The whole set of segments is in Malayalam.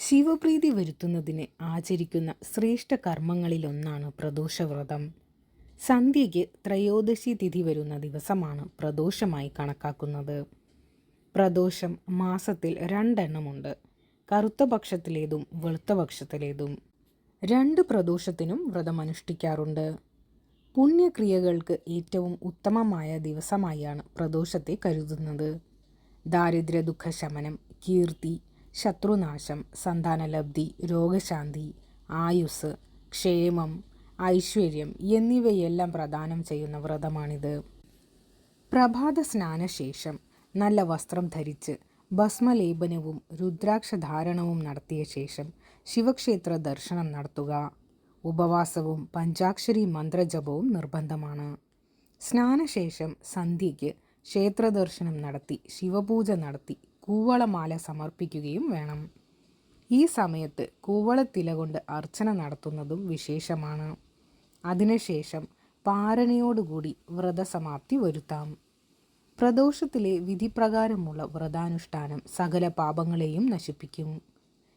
ശിവപ്രീതി വരുത്തുന്നതിന് ആചരിക്കുന്ന ശ്രേഷ്ഠ കർമ്മങ്ങളിലൊന്നാണ് പ്രദോഷവ്രതം. സന്ധ്യയ്ക്ക് ത്രയോദശി തിഥി വരുന്ന ദിവസമാണ് പ്രദോഷമായി കണക്കാക്കുന്നത്. പ്രദോഷം മാസത്തിൽ രണ്ടെണ്ണമുണ്ട്, കറുത്ത പക്ഷത്തിലേതും വെളുത്ത പക്ഷത്തിലേതും. രണ്ട് പ്രദോഷത്തിനും വ്രതമനുഷ്ഠിക്കാറുണ്ട്. പുണ്യക്രിയകൾക്ക് ഏറ്റവും ഉത്തമമായ ദിവസമായാണ് പ്രദോഷത്തെ കരുതുന്നത്. ദാരിദ്ര്യ ദുഃഖശമനം, കീർത്തി, ശത്രുനാശം, സന്താനലബ്ധി, രോഗശാന്തി, ആയുസ്, ക്ഷേമം, ഐശ്വര്യം എന്നിവയെല്ലാം പ്രദാനം ചെയ്യുന്ന വ്രതമാണിത്. പ്രഭാത സ്നാനശേഷം നല്ല വസ്ത്രം ധരിച്ച് ഭസ്മലേപനവും രുദ്രാക്ഷധാരണവും നടത്തിയ ശേഷം ശിവക്ഷേത്ര ദർശനം നടത്തുക. ഉപവാസവും പഞ്ചാക്ഷരി മന്ത്രജപവും നിർബന്ധമാണ്. സ്നാനശേഷം സന്ധ്യയ്ക്ക് ക്ഷേത്രദർശനം നടത്തി ശിവപൂജ നടത്തി കൂവളമാല സമർപ്പിക്കുകയും വേണം. ഈ സമയത്ത് കൂവളത്തില കൊണ്ട് അർച്ചന നടത്തുന്നതും വിശേഷമാണ്. അതിനുശേഷം പാരണയോടുകൂടി വ്രതസമാപ്തി വരുത്താം. പ്രദോഷത്തിലെ വിധിപ്രകാരമുള്ള വ്രതാനുഷ്ഠാനം സകല പാപങ്ങളെയും നശിപ്പിക്കും.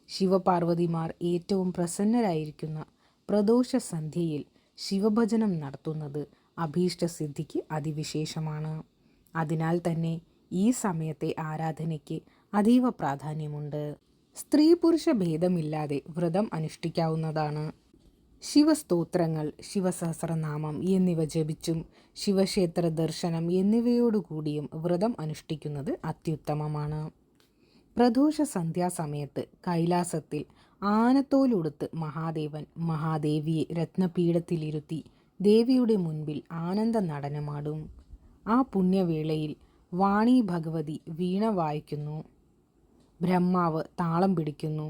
ശിവപാർവതിമാർ ഏറ്റവും പ്രസന്നരായിരിക്കുന്ന പ്രദോഷ സന്ധ്യയിൽ ശിവഭജനം നടത്തുന്നത് അഭീഷ്ടസിദ്ധിക്ക് അതിവിശേഷമാണ്. അതിനാൽ തന്നെ ഈ സമയത്തെ ആരാധനയ്ക്ക് അതീവ പ്രാധാന്യമുണ്ട്. സ്ത്രീ പുരുഷ ഭേദമില്ലാതെ വ്രതം അനുഷ്ഠിക്കാവുന്നതാണ്. ശിവസ്തോത്രങ്ങൾ, ശിവസഹസ്രനാമം എന്നിവ ജപിച്ചും ശിവക്ഷേത്ര ദർശനം എന്നിവയോടുകൂടിയും വ്രതം അനുഷ്ഠിക്കുന്നത് അത്യുത്തമമാണ്. പ്രദോഷ സന്ധ്യാസമയത്ത് കൈലാസത്തിൽ ആനത്തോലുടുത്ത് മഹാദേവൻ മഹാദേവിയെ രത്നപീഠത്തിലിരുത്തി ദേവിയുടെ മുൻപിൽ ആനന്ദ നടനമാടും. ആ പുണ്യവേളയിൽ വാണി ഭഗവതി വീണ വായിക്കുന്നു, ബ്രഹ്മാവ് താളം പിടിക്കുന്നു,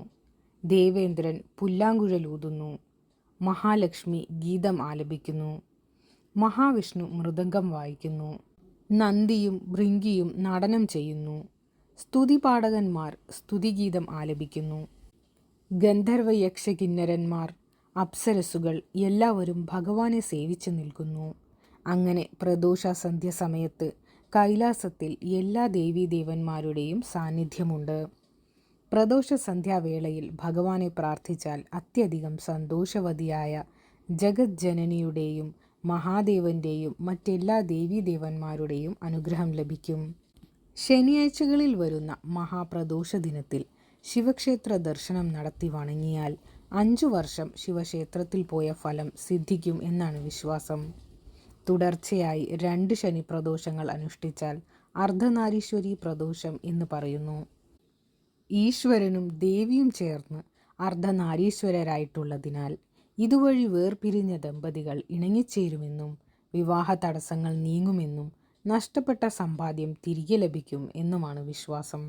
ദേവേന്ദ്രൻ പുല്ലാങ്കുഴലൂതുന്നു, മഹാലക്ഷ്മി ഗീതം ആലപിക്കുന്നു, മഹാവിഷ്ണു മൃദംഗം വായിക്കുന്നു, നന്ദിയും ഭൃംഗിയും നടനം ചെയ്യുന്നു, സ്തുതിപാഠകന്മാർ സ്തുതിഗീതം ആലപിക്കുന്നു, ഗന്ധർവ യക്ഷ കിന്നരന്മാർ അപ്സരസുകൾ എല്ലാവരും ഭഗവാനെ സേവിച്ചു നിൽക്കുന്നു. അങ്ങനെ പ്രദോഷ സന്ധ്യ സമയത്ത് കൈലാസത്തിൽ എല്ലാ ദേവീദേവന്മാരുടെയും സാന്നിധ്യമുണ്ട്. പ്രദോഷ സന്ധ്യാവേളയിൽ ഭഗവാനെ പ്രാർത്ഥിച്ചാൽ അത്യധികം സന്തോഷവതിയായ ജഗജ്ജനനിയുടെയും മഹാദേവന്റെയും മറ്റെല്ലാ ദേവീദേവന്മാരുടെയും അനുഗ്രഹം ലഭിക്കും. ശനിയാഴ്ചകളിൽ വരുന്ന മഹാപ്രദോഷ ദിനത്തിൽ ശിവക്ഷേത്ര ദർശനം നടത്തി വണങ്ങിയാൽ 5 വർഷം ശിവക്ഷേത്രത്തിൽ പോയ ഫലം സിദ്ധിക്കും എന്നാണ് വിശ്വാസം. തുടർച്ചയായി 2 ശനി പ്രദോഷങ്ങൾ അനുഷ്ഠിച്ചാൽ അർദ്ധനാരീശ്വരി പ്രദോഷം എന്ന് പറയുന്നു. ഈശ്വരനും ദേവിയും ചേർന്ന് അർദ്ധനാരീശ്വരരായിട്ടുള്ളതിനാൽ ഇതുവഴി വേർപിരിഞ്ഞ ദമ്പതികൾ ഇണങ്ങിച്ചേരുമെന്നും വിവാഹ തടസ്സങ്ങൾ നീങ്ങുമെന്നും നഷ്ടപ്പെട്ട സമ്പാദ്യം തിരികെ ലഭിക്കും എന്നുമാണ് വിശ്വാസം.